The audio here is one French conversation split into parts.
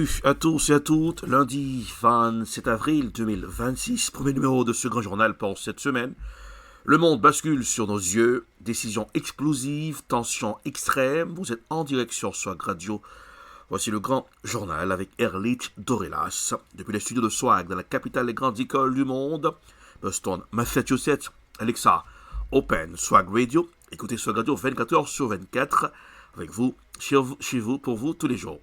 Salut à tous et à toutes, lundi 27 avril 2026, premier numéro de ce grand journal pour cette semaine. Le monde bascule sur nos yeux, décision explosive, tension extrême, vous êtes en direction sur Swag Radio. Voici le grand journal avec Erlich Dorelas, depuis les studios de Swag dans la capitale des grandes écoles du monde, Boston, Massachusetts, Alexa, Open, Swag Radio. Écoutez Swag Radio 24 heures sur 24, avec vous, chez vous, pour vous, tous les jours.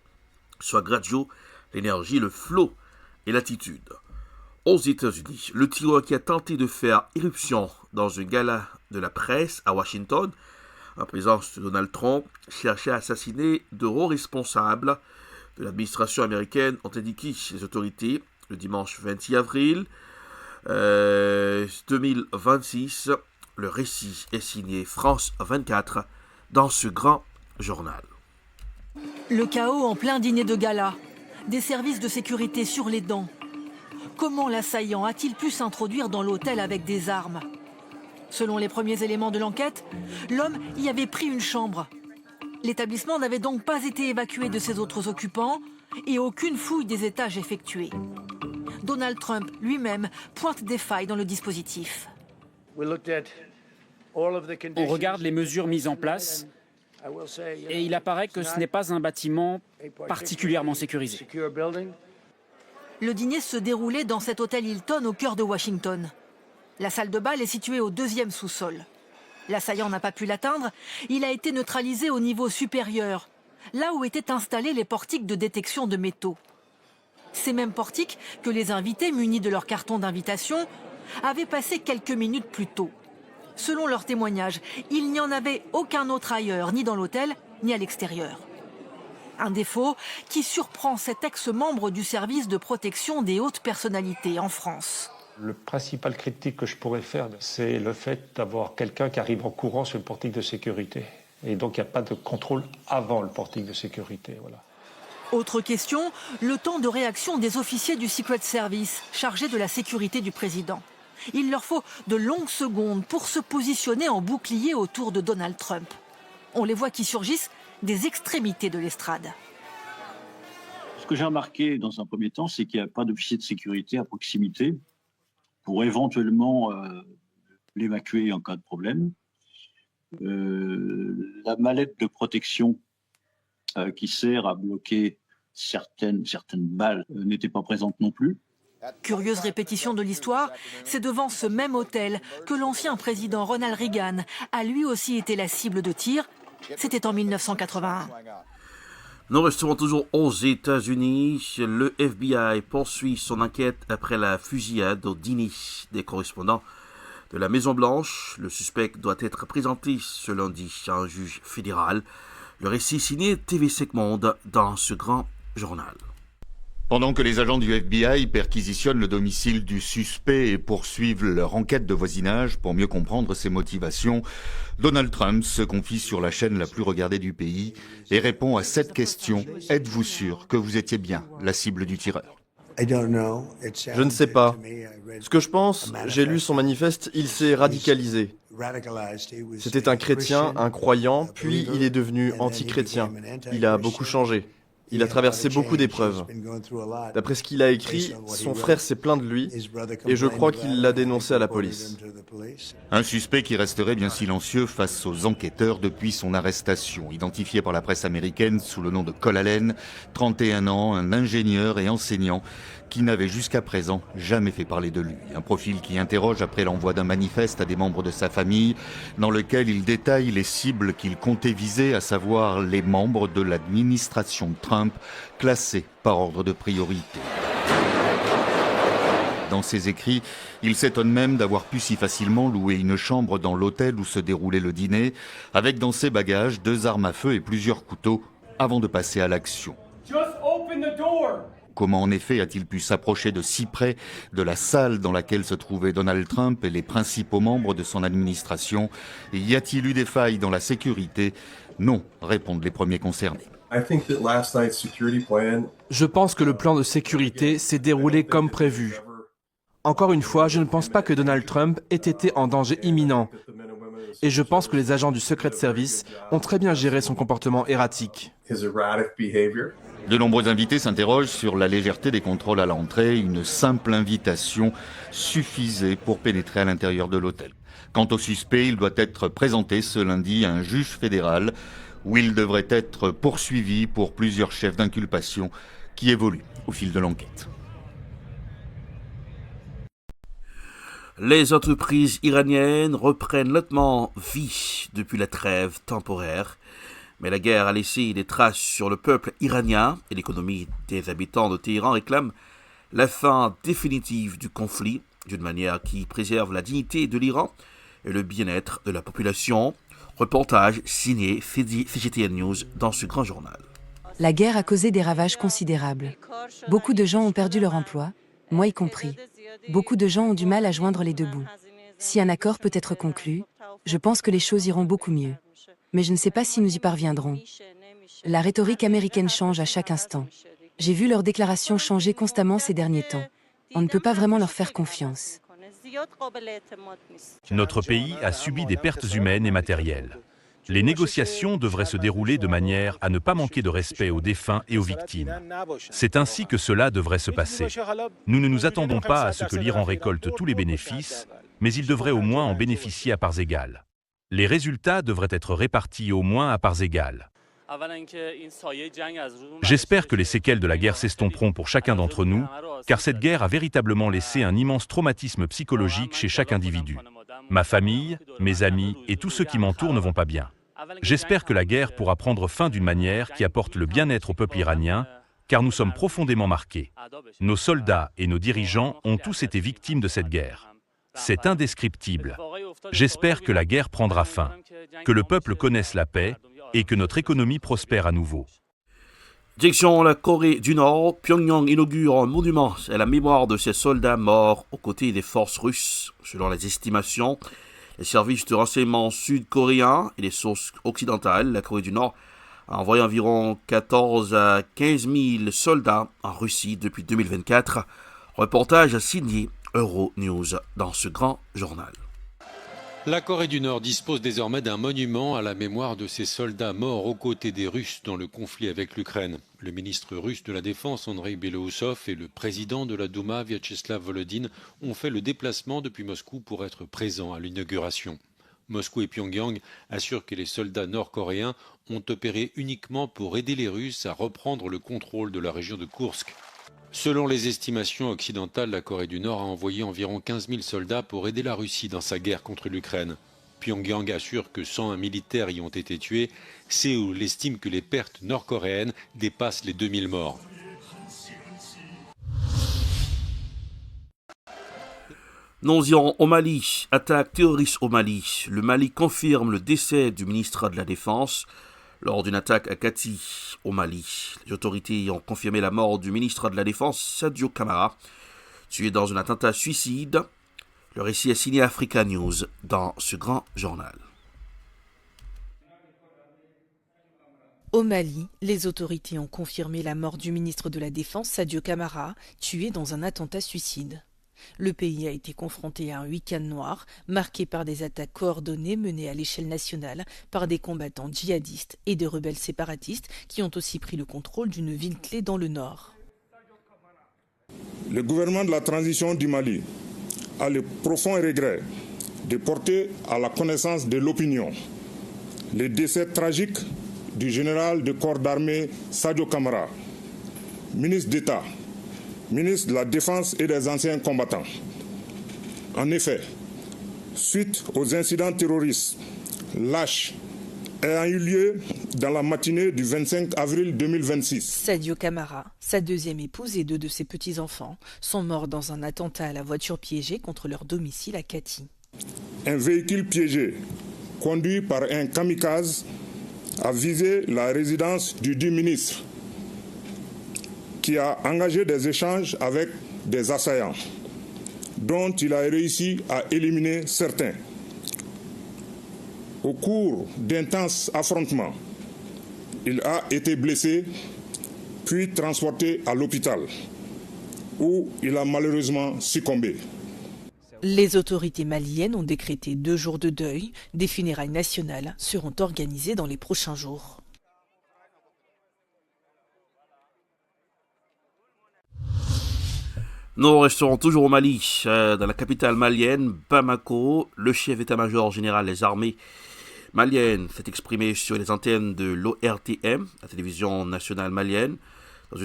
Swag Radio, l'énergie, le flow et l'attitude. Aux États-Unis, le tireur qui a tenté de faire irruption dans un gala de la presse à Washington, en présence de Donald Trump, cherchait à assassiner de hauts responsables de l'administration américaine, ont indiqué les autorités le dimanche 26 avril 2026. Le récit est signé France 24 dans ce grand journal. Le chaos en plein dîner de gala, des services de sécurité sur les dents. Comment l'assaillant a-t-il pu s'introduire dans l'hôtel avec des armes? Selon les premiers éléments de l'enquête, l'homme y avait pris une chambre. L'établissement n'avait donc pas été évacué de ses autres occupants et aucune fouille des étages effectuée. Donald Trump lui-même pointe des failles dans le dispositif. On regarde les mesures mises en place et il apparaît que ce n'est pas un bâtiment particulièrement sécurisé. Le dîner se déroulait dans cet hôtel Hilton au cœur de Washington. La salle de bal est située au deuxième sous-sol. L'assaillant n'a pas pu l'atteindre, il a été neutralisé au niveau supérieur, là où étaient installés les portiques de détection de métaux. Ces mêmes portiques que les invités munis de leur carton d'invitation avaient passé quelques minutes plus tôt. Selon leurs témoignages, il n'y en avait aucun autre ailleurs, ni dans l'hôtel, ni à l'extérieur. Un défaut qui surprend cet ex-membre du service de protection des hautes personnalités en France. Le principal critique que je pourrais faire, c'est le fait d'avoir quelqu'un qui arrive en courant sur le portique de sécurité. Et donc il n'y a pas de contrôle avant le portique de sécurité. Voilà. Autre question, le temps de réaction des officiers du Secret Service chargés de la sécurité du président. Il leur faut de longues secondes pour se positionner en bouclier autour de Donald Trump. On les voit qui surgissent des extrémités de l'estrade. Ce que j'ai remarqué dans un premier temps, c'est qu'il n'y a pas d'officier de sécurité à proximité pour éventuellement l'évacuer en cas de problème. La mallette de protection qui sert à bloquer certaines balles n'était pas présente non plus. Curieuse répétition de l'histoire, c'est devant ce même hôtel que l'ancien président Ronald Reagan a lui aussi été la cible de tir. C'était en 1981. Nous resterons toujours aux États-Unis. Le FBI poursuit son enquête après la fusillade au dîner des correspondants de la Maison-Blanche. Le suspect doit être présenté ce lundi à un juge fédéral. Le récit signé TV5 Monde dans ce grand journal. Pendant que les agents du FBI perquisitionnent le domicile du suspect et poursuivent leur enquête de voisinage pour mieux comprendre ses motivations, Donald Trump se confie sur la chaîne la plus regardée du pays et répond à cette question. Êtes-vous sûr que vous étiez bien la cible du tireur? Je ne sais pas. Ce que je pense, j'ai lu son manifeste, il s'est radicalisé. C'était un chrétien, un croyant, puis il est devenu anti-chrétien. Il a beaucoup changé. Il a traversé beaucoup d'épreuves. D'après ce qu'il a écrit, son frère s'est plaint de lui et je crois qu'il l'a dénoncé à la police. Un suspect qui resterait bien silencieux face aux enquêteurs depuis son arrestation. Identifié par la presse américaine sous le nom de Cole Allen, 31 ans, un ingénieur et enseignant qui n'avait jusqu'à présent jamais fait parler de lui. Un profil qui interroge après l'envoi d'un manifeste à des membres de sa famille dans lequel il détaille les cibles qu'il comptait viser, à savoir les membres de l'administration Trump classés par ordre de priorité. Dans ses écrits, il s'étonne même d'avoir pu si facilement louer une chambre dans l'hôtel où se déroulait le dîner, avec dans ses bagages 2 armes à feu et plusieurs couteaux, avant de passer à l'action. Comment en effet a-t-il pu s'approcher de si près de la salle dans laquelle se trouvaient Donald Trump et les principaux membres de son administration? Y a-t-il eu des failles dans la sécurité? Non, répondent les premiers concernés. Je pense que le plan de sécurité s'est déroulé comme prévu. Encore une fois, je ne pense pas que Donald Trump ait été en danger imminent. Et je pense que les agents du Secret Service ont très bien géré son comportement erratique. De nombreux invités s'interrogent sur la légèreté des contrôles à l'entrée. Une simple invitation suffisait pour pénétrer à l'intérieur de l'hôtel. Quant au suspect, il doit être présenté ce lundi à un juge fédéral où il devrait être poursuivi pour plusieurs chefs d'inculpation qui évoluent au fil de l'enquête. Les entreprises iraniennes reprennent lentement vie depuis la trêve temporaire. Mais la guerre a laissé des traces sur le peuple iranien et l'économie des habitants de Téhéran réclament la fin définitive du conflit d'une manière qui préserve la dignité de l'Iran et le bien-être de la population. Reportage signé CGTN News dans ce grand journal. La guerre a causé des ravages considérables. Beaucoup de gens ont perdu leur emploi, moi y compris. Beaucoup de gens ont du mal à joindre les deux bouts. Si un accord peut être conclu, je pense que les choses iront beaucoup mieux. Mais je ne sais pas si nous y parviendrons. La rhétorique américaine change à chaque instant. J'ai vu leurs déclarations changer constamment ces derniers temps. On ne peut pas vraiment leur faire confiance. Notre pays a subi des pertes humaines et matérielles. Les négociations devraient se dérouler de manière à ne pas manquer de respect aux défunts et aux victimes. C'est ainsi que cela devrait se passer. Nous ne nous attendons pas à ce que l'Iran récolte tous les bénéfices, mais il devrait au moins en bénéficier à parts égales. Les résultats devraient être répartis au moins à parts égales. J'espère que les séquelles de la guerre s'estomperont pour chacun d'entre nous, car cette guerre a véritablement laissé un immense traumatisme psychologique chez chaque individu. Ma famille, mes amis et tous ceux qui m'entourent ne vont pas bien. J'espère que la guerre pourra prendre fin d'une manière qui apporte le bien-être au peuple iranien, car nous sommes profondément marqués. Nos soldats et nos dirigeants ont tous été victimes de cette guerre. C'est indescriptible. J'espère que la guerre prendra fin, que le peuple connaisse la paix et que notre économie prospère à nouveau. Direction la Corée du Nord, Pyongyang inaugure un monument à la mémoire de ses soldats morts aux côtés des forces russes. Selon les estimations, les services de renseignement sud-coréens et les sources occidentales, la Corée du Nord a envoyé environ 14 à 15 000 soldats en Russie depuis 2024. Reportage signé Euronews dans ce grand journal. La Corée du Nord dispose désormais d'un monument à la mémoire de ses soldats morts aux côtés des Russes dans le conflit avec l'Ukraine. Le ministre russe de la Défense, Andrei Belousov, et le président de la Douma, Vyacheslav Volodine, ont fait le déplacement depuis Moscou pour être présents à l'inauguration. Moscou et Pyongyang assurent que les soldats nord-coréens ont opéré uniquement pour aider les Russes à reprendre le contrôle de la région de Koursk. Selon les estimations occidentales, la Corée du Nord a envoyé environ 15 000 soldats pour aider la Russie dans sa guerre contre l'Ukraine. Pyongyang assure que 101 militaires y ont été tués. Séoul estime que les pertes nord-coréennes dépassent les 2000 morts. Nous irons au Mali. Attaque terroriste au Mali. Le Mali confirme le décès du ministre de la Défense lors d'une attaque à Kati, au Mali. Les autorités ont confirmé la mort du ministre de la Défense, Sadio Camara, tué dans un attentat suicide. Le récit est signé Africa News dans ce grand journal. Au Mali, les autorités ont confirmé la mort du ministre de la Défense, Sadio Camara, tué dans un attentat suicide. Le pays a été confronté à un week-end noir, marqué par des attaques coordonnées menées à l'échelle nationale par des combattants djihadistes et des rebelles séparatistes qui ont aussi pris le contrôle d'une ville clé dans le nord. Le gouvernement de la transition du Mali a le profond regret de porter à la connaissance de l'opinion le décès tragique du général de corps d'armée Sadio Camara, ministre d'État, ministre de la Défense et des anciens combattants. En effet, suite aux incidents terroristes lâches ayant eu lieu dans la matinée du 25 avril 2026. Sadio Camara, sa deuxième épouse et deux de ses petits-enfants sont morts dans un attentat à la voiture piégée contre leur domicile à Kati. Un véhicule piégé, conduit par un kamikaze, a visé la résidence du dit ministre, qui a engagé des échanges avec des assaillants, dont il a réussi à éliminer certains. Au cours d'intenses affrontements, il a été blessé, puis transporté à l'hôpital, où il a malheureusement succombé. Les autorités maliennes ont décrété 2 jours de deuil. Des funérailles nationales seront organisées dans les prochains jours. Nous resterons toujours au Mali, dans la capitale malienne, Bamako. Le chef d'état-major général des armées maliennes s'est exprimé sur les antennes de l'ORTM, la télévision nationale malienne, dans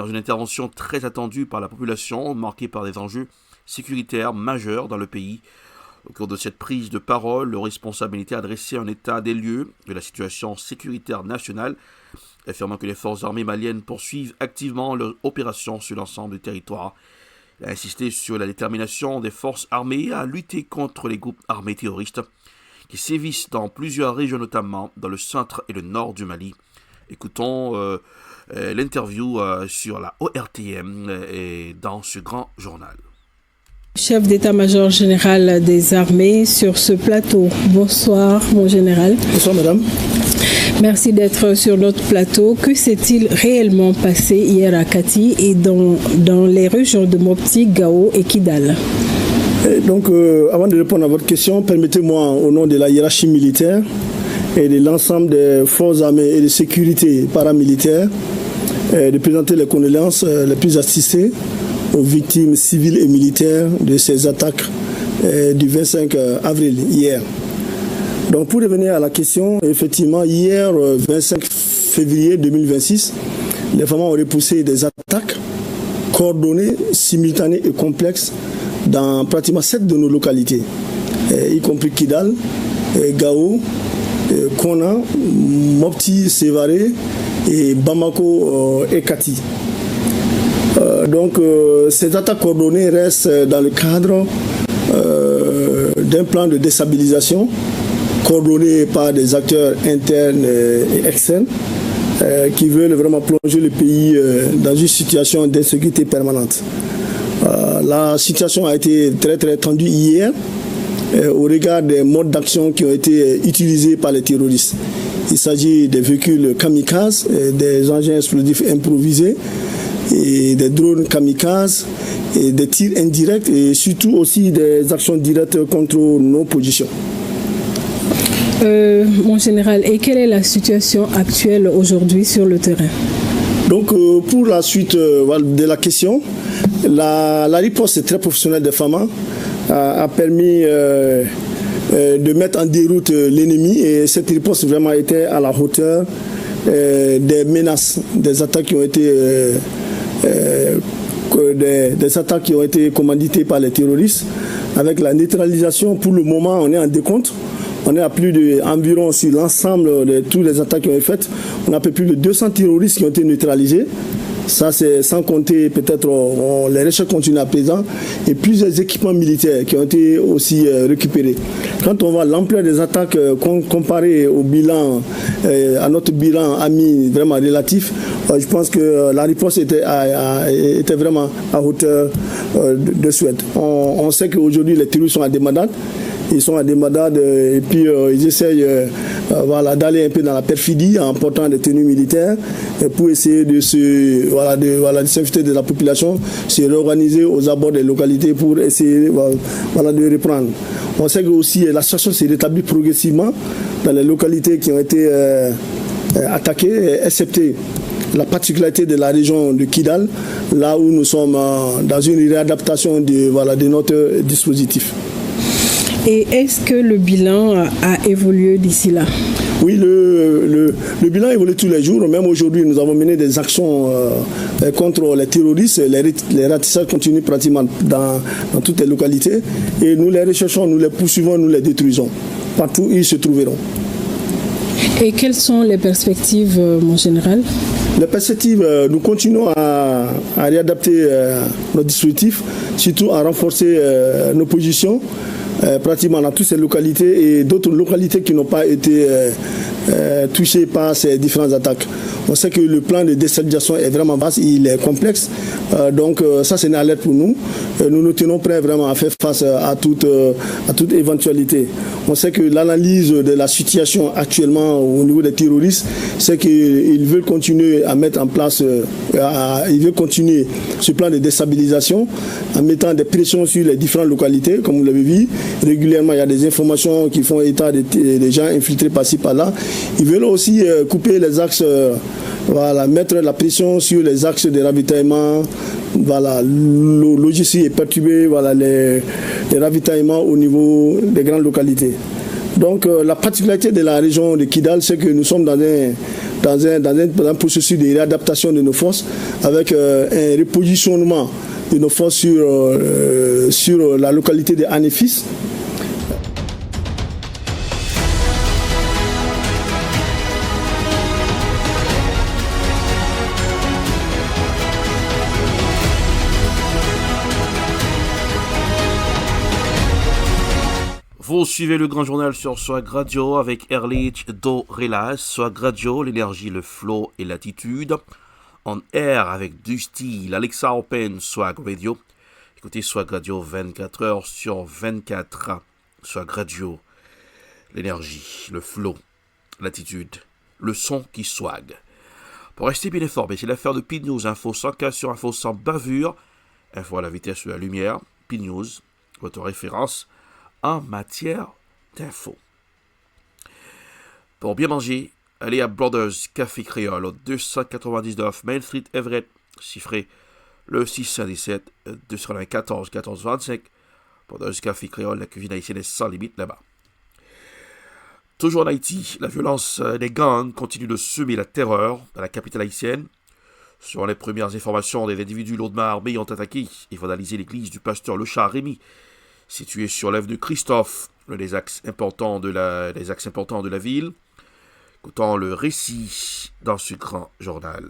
une intervention très attendue par la population, marquée par des enjeux sécuritaires majeurs dans le pays. Au cours de cette prise de parole, le responsable militaire a dressé un état des lieux de la situation sécuritaire nationale, affirmant que les forces armées maliennes poursuivent activement leurs opérations sur l'ensemble du territoire. Il a insisté sur la détermination des forces armées à lutter contre les groupes armés terroristes qui sévissent dans plusieurs régions, notamment dans le centre et le nord du Mali. Écoutons l'interview sur la ORTM et dans ce grand journal. Chef d'état-major général des armées sur ce plateau. Bonsoir, mon général. Bonsoir, madame. Merci d'être sur notre plateau. Que s'est-il réellement passé hier à Kati et dans les régions de Mopti, Gao et Kidal? Donc, avant de répondre à votre question, permettez-moi, au nom de la hiérarchie militaire et de l'ensemble des forces armées et de sécurité paramilitaires, de présenter les condoléances les plus assistées aux victimes civiles et militaires de ces attaques du 25 avril, hier. Donc pour revenir à la question, effectivement, hier, 25 février 2026, les FAMA ont repoussé des attaques coordonnées, simultanées et complexes dans pratiquement 7 de nos localités, y compris Kidal, Gao, Kona, Mopti, Sévaré et Bamako et Kati. Donc ces attaques coordonnées restent dans le cadre d'un plan de déstabilisation coordonné par des acteurs internes et externes qui veulent vraiment plonger le pays dans une situation d'insécurité permanente. La situation a été très très tendue hier au regard des modes d'action qui ont été utilisés par les terroristes. Il s'agit des véhicules kamikazes, des engins explosifs improvisés, et des drones kamikazes, et des tirs indirects et surtout aussi des actions directes contre nos positions. Mon général, et quelle est la situation actuelle aujourd'hui sur le terrain? Donc pour la suite de la question, la riposte très professionnelle des FAMA a permis de mettre en déroute l'ennemi et cette riposte vraiment était à la hauteur des menaces, des attaques qui ont été des attaques qui ont été commanditées par les terroristes. Avec la neutralisation, pour le moment, on est en décompte. On est à plus de environ sur l'ensemble de toutes les attaques qui ont été faites. On a plus de 200 terroristes qui ont été neutralisés. Ça, c'est sans compter peut-être les recherches continuent à présent et plusieurs équipements militaires qui ont été aussi récupérés. Quand on voit l'ampleur des attaques comparée au bilan, à notre bilan ami vraiment relatif, je pense que la riposte était vraiment à hauteur de Suède. On sait qu'aujourd'hui les terroristes sont à Demadad. Ils sont à Demadad et puis ils essayent d'aller un peu dans la perfidie en portant des tenues militaires pour essayer de s'inviter de la population, se réorganiser aux abords des localités pour essayer de reprendre. On sait que aussi la situation s'est rétablie progressivement dans les localités qui ont été attaquées, excepté la particularité de la région de Kidal, là où nous sommes dans une réadaptation de notre dispositif. Et est-ce que le bilan a évolué d'ici là? Oui, le bilan évolue tous les jours. Même aujourd'hui, nous avons mené des actions contre les terroristes. Les ratissages continuent pratiquement dans toutes les localités. Et nous les recherchons, nous les poursuivons, nous les détruisons. Partout où ils se trouveront. Et quelles sont les perspectives, mon général? Les perspectives, nous continuons à réadapter nos dispositifs, surtout à renforcer nos positions. Pratiquement dans toutes ces localités et d'autres localités qui n'ont pas été touchées par ces différentes attaques. On sait que le plan de déstabilisation est vraiment vaste, il est complexe, donc ça c'est une alerte pour nous. Nous nous tenons prêts vraiment à faire face à toute éventualité. On sait que l'analyse de la situation actuellement au niveau des terroristes, c'est qu'ils veulent continuer à mettre en place, ils veulent continuer ce plan de déstabilisation en mettant des pressions sur les différentes localités, comme vous l'avez vu. Régulièrement, il y a des informations qui font état des gens infiltrés par-ci, par-là. Ils veulent aussi couper les axes voilà, mettre la pression sur les axes de ravitaillement. Voilà, le logistique est perturbé, voilà, les ravitaillements au niveau des grandes localités. Donc la particularité de la région de Kidal, c'est que nous sommes dans un processus de réadaptation de nos forces avec un repositionnement de nos forces sur la localité de Anéfis. Vous suivez le Grand Journal sur Swag Radio avec Erlich Dorelas, Swag Radio, l'énergie, le flow et l'attitude. En air avec du style, Alexa Open, Swag Radio. Écoutez Swag Radio 24 heures sur 24. Swag Radio, l'énergie, le flow, l'attitude, le son qui swag. Pour rester bien informé, c'est l'affaire de PID News, info sans cas sur info sans bavure, info à la vitesse de la lumière, PID News, votre référence en matière d'info. Pour bien manger, allez à Brothers Café Créole au 299 Main Street Everett, chiffré le 617 294 1425. Brothers Café Créole, la cuisine haïtienne est sans limite là-bas. Toujours en Haïti, la violence des gangs continue de semer la terreur dans la capitale haïtienne. Selon les premières informations, des individus lourdement armés ont attaqué et vandalisé l'église du pasteur Le Chat Rémy, situé sur l'avenue Christophe, l'un des axes importants de la ville. Écoutons le récit dans ce grand journal.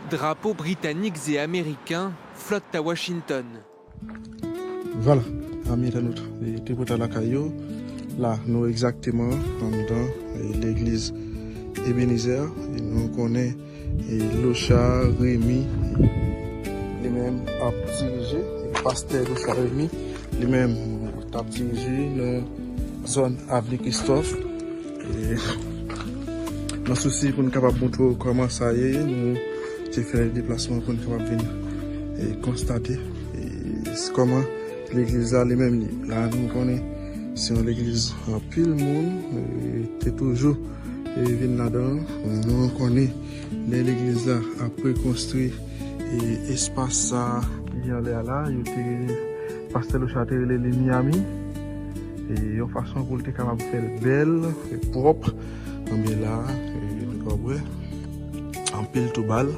Drapeaux britanniques et américains flottent à Washington. Voilà, amis internautes, et pour la caillou, là, nous exactement dans l'église Ebenezer, et nous connaissons Le Chat Rémy, lui-même a dirigé, le pasteur Le Chat Rémy, lui-même a dirigé dans la zone Avenue Christophe. Et dans ce souci pour nous capables de montrer comment ça y est, nous avons fait le déplacement pour nous capables venir et constater comment l'église a lui-même. Là, nous connaissons c'est l'église en pile monde, c'est toujours venu là-dedans. Nous connaissons l'église là après construit et espace ça il y a là il était pasteur Le Chat les Miami et une façon pour être capable de faire belle et propre mais là en pile tout balle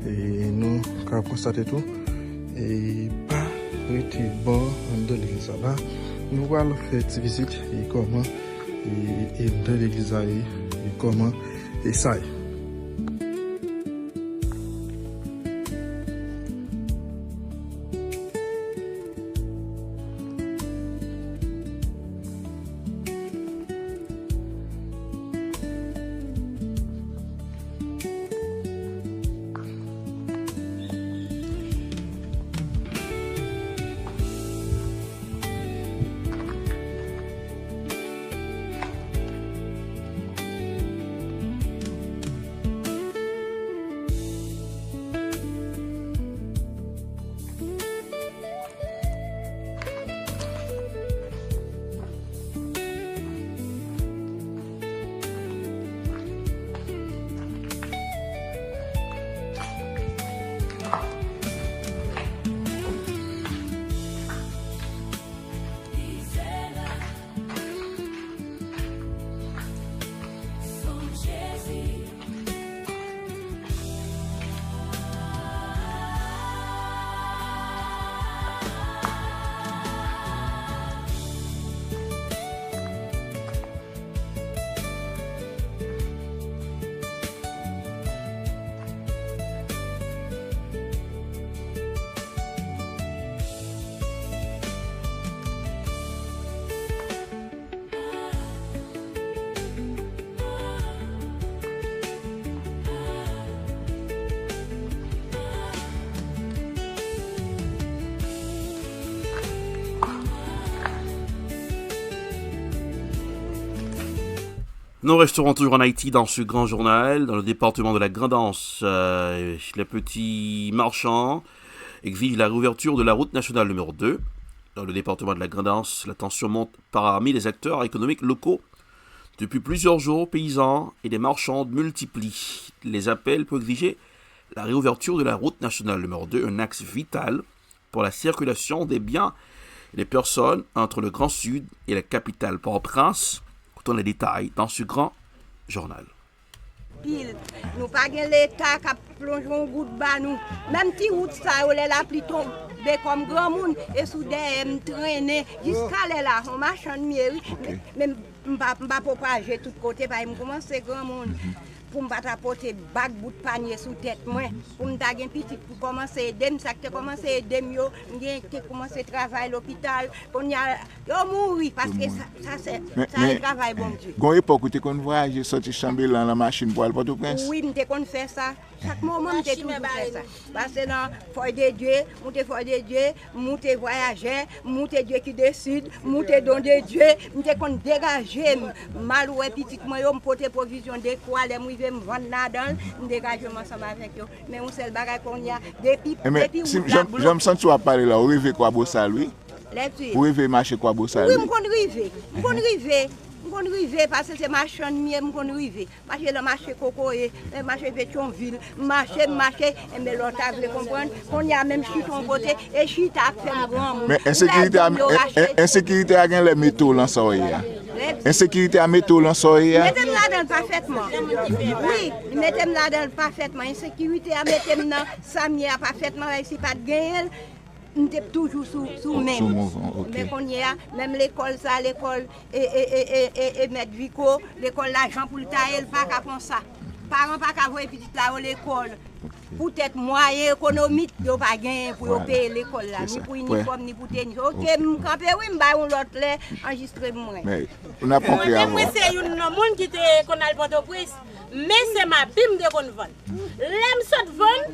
et nous avons constaté tout et pas été bon dans l'église là nous allons faire une visite et comment et dans l'église là et comment et ça Nous resterons toujours en Haïti dans ce grand journal, dans le département de la Grand'Anse. Les petits marchands exigent la réouverture de la route nationale numéro 2. Dans le département de la Grand'Anse, la tension monte parmi les acteurs économiques locaux. Depuis plusieurs jours, paysans et des marchands multiplient les appels pour exiger la réouverture de la route nationale numéro 2, un axe vital pour la circulation des biens et des personnes entre le Grand Sud et la capitale Port-au-Prince. Écoutons les détails dans ce grand journal. Nous pas l'État qui plonge un bout de bas nous. Même si route ça, on est là plutôt comme grand monde et soudain traîner jusqu'à là, on marche en mairie. Même pas propager tout côté, parce que commence grand monde. Pour me apporter bac bout de panier sous tête moi pour me taguer petit pour commencer aider ça que commencer aider yo commencer travail l'hôpital qu'on y a yo mourir parce que ça c'est un travail bon Dieu. Gon époque où tu kon voyager sorti chambellan la machine pour aller Port-au-Prince. Oui, m'te kon faire ça. Chaque moment m'te toujours faire ça. Parce que dans foi de Dieu, m'te voyager, m'te Dieu qui décide, m'te don de Dieu, m'te kon dégager mal ouais petit moi yo m'porter provision de quoi les me vendre là-dedans, me dégager ensemble avec eux. Mais on seul bagage qu'on y a depuis si je me sens tu vas parler là, on rêve quoi Bossa lui? Vous rêvez marcher quoi Bossa lui? Oui, me kon rive parce que c'est marchand mieux me kon rive. Marcher le marché Cocoé, marché Pétionville, marché mais l'autre veut comprendre qu'on y a même chiton côté et chita fait grand monde. Mais insécurité a gagné les métaux là ça insécurité à métaux là ça mettez là-dedans parfaitement. Oui, mettez là-dedans parfaitement. Insécurité à mettre là ça m'y a parfaitement ici pas de gain. On est toujours sous même. Mais qu'on y a même l'école ça l'école et mettre Vico, l'école l'argent pour le tailler pas qu'à prendre ça. Parents pas qu'à voir petit là à l'école. Peut-être moyen économique yo pas gain pour payer l'école là ni pour uniforme ni pour tennis. OK, m'camper oui m'ba on l'autre là enregistrer moi. Mais on a pas pris avant. Moi c'est un monde qui te qu'on a le Port-au-Prince, mais c'est ma bim de qu'on vend. L'aime saute vend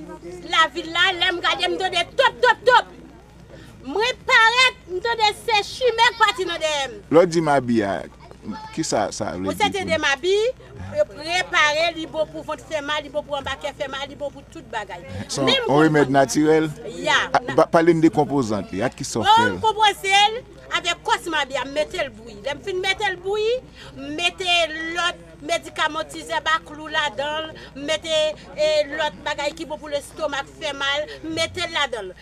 la ville là, l'aime garder me donner top. Moi paraît me donner ces chimères parti dans dem. L'autre dit ma bia qui ça veut dire? C'était de ma bille préparer li bon pour faire mal, li bon pour embarquer faire mal, li bon pour toute bagaille. On remède naturel. Ya. Parler des composantes, il y a qui sont faits. On composel avec cosma bien mettez le bruit. Dem fin mettez le bruit, mettez l'autre médicamentisé baclou là-dedans, mettez l'autre bagaille qui bon pour le stomac fait mal, mettez là-dedans.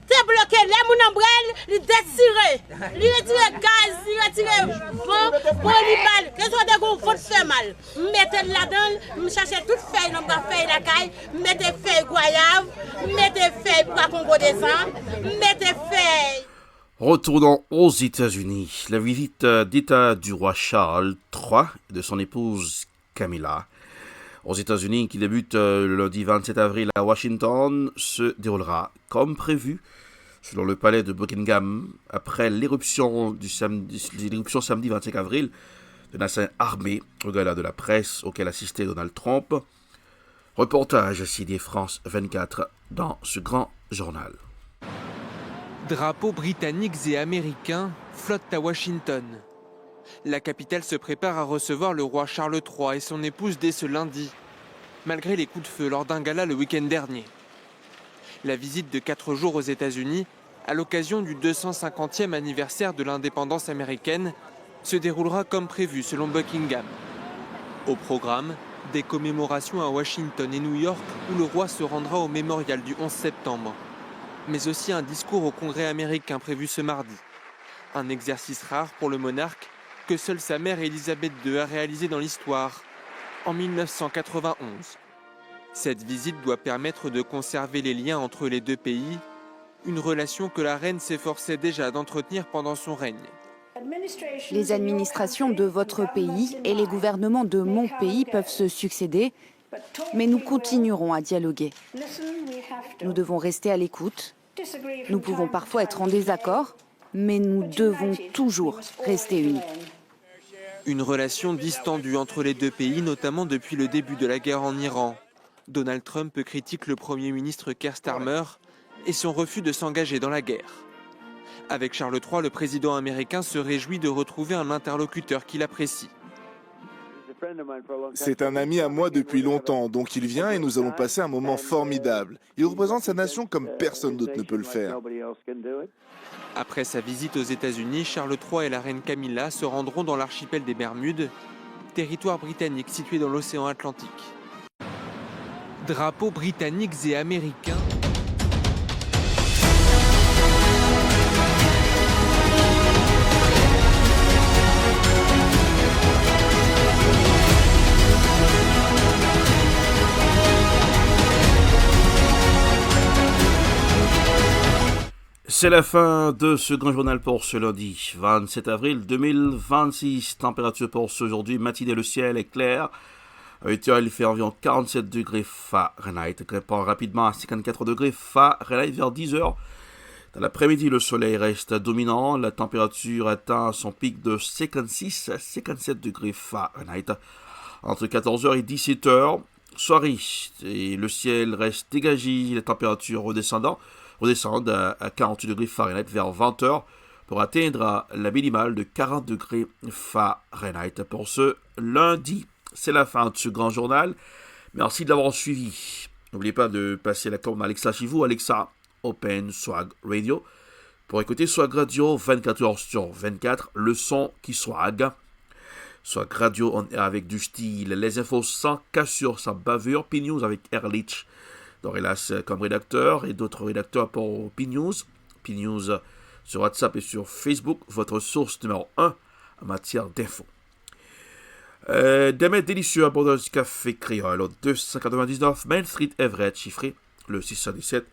T'es bloqué les moun ombrelle, li détirer. Li retirer gaz, li retirer vent, polybal, que soit des gros faut faire mal. Mettez là-dedans, me chercher toute feuille, non pas feuille la caille, mettez feuille goyave, mettez feuille pour Congo des sang, mettez feuille. Retournons aux États-Unis. La visite d'État du roi Charles III et de son épouse Camilla aux États-Unis, qui débute le lundi 27 avril à Washington, se déroulera comme prévu selon le palais de Buckingham après l'éruption samedi 25 avril de nassins armés au gala de la presse auquel assistait Donald Trump. Reportage signé France 24 dans ce grand journal. Drapeaux britanniques et américains flottent à Washington. La capitale se prépare à recevoir le roi Charles III et son épouse dès ce lundi, malgré les coups de feu lors d'un gala le week-end dernier. La visite de 4 jours aux États-Unis, à l'occasion du 250e anniversaire de l'indépendance américaine, se déroulera comme prévu selon Buckingham. Au programme, des commémorations à Washington et New York où le roi se rendra au mémorial du 11 septembre. Mais aussi un discours au Congrès américain prévu ce mardi. Un exercice rare pour le monarque que seule sa mère Élisabeth II a réalisé dans l'histoire, en 1991. Cette visite doit permettre de conserver les liens entre les deux pays, une relation que la reine s'efforçait déjà d'entretenir pendant son règne. Les administrations de votre pays et les gouvernements de mon pays peuvent se succéder, mais nous continuerons à dialoguer. Nous devons rester à l'écoute. Nous pouvons parfois être en désaccord, mais nous devons toujours rester unis. Une relation distendue entre les deux pays, notamment depuis le début de la guerre en Iran. Donald Trump critique le Premier ministre Keir Starmer et son refus de s'engager dans la guerre. Avec Charles III, le président américain se réjouit de retrouver un interlocuteur qu'il apprécie. C'est un ami à moi depuis longtemps, donc il vient et nous allons passer un moment formidable. Il représente sa nation comme personne d'autre ne peut le faire. Après sa visite aux États-Unis, Charles III et la reine Camilla se rendront dans l'archipel des Bermudes, territoire britannique situé dans l'océan Atlantique. Drapeaux britanniques et américains. C'est la fin de ce grand journal pour ce lundi 27 avril 2026. Température pour ce aujourd'hui, matinée, le ciel est clair. À 8h, il fait environ 47 degrés Fahrenheit, grimpant rapidement à 54 degrés Fahrenheit vers 10h. Dans l'après-midi, le soleil reste dominant. La température atteint son pic de 56 à 57 degrés Fahrenheit. Entre 14h et 17h, soirée, et le ciel reste dégagé, la température redescendant à 48 degrés Fahrenheit vers 20h pour atteindre la minimale de 40 degrés Fahrenheit. Pour ce lundi, c'est la fin de ce grand journal. Merci de l'avoir suivi. N'oubliez pas de passer la commande Alexa chez vous, Alexa Open Swag Radio, pour écouter Swag Radio 24h sur 24, le son qui swag. Swag Radio, on est avec du style, les infos sans cassure, sans bavure, P-News avec Erlich Dorelas comme rédacteur et d'autres rédacteurs pour P-News. P-News sur WhatsApp et sur Facebook, votre source numéro 1 en matière d'infos. Des mets délicieux à bord du café créole au 299 Main Street Everett, chiffré le 617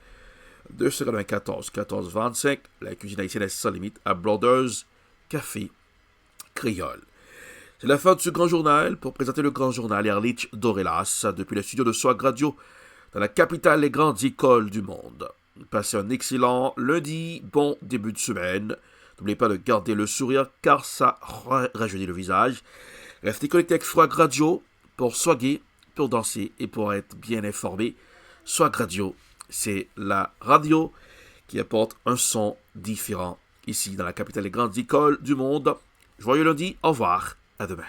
294 1425. La cuisine haïtienne est sans limite à Brothers Café Créole. C'est la fin de ce grand journal. Pour présenter le grand journal, Erlich Dorelas depuis le studio de Swag Radio dans la capitale des grandes écoles du monde. Passez un excellent lundi, bon début de semaine. N'oubliez pas de garder le sourire car ça rajeunit le visage. Restez connectés avec Swag Radio pour swaguer, pour danser et pour être bien informé. Swag Radio, c'est la radio qui apporte un son différent ici dans la capitale des grandes écoles du monde. Joyeux lundi, au revoir, à demain.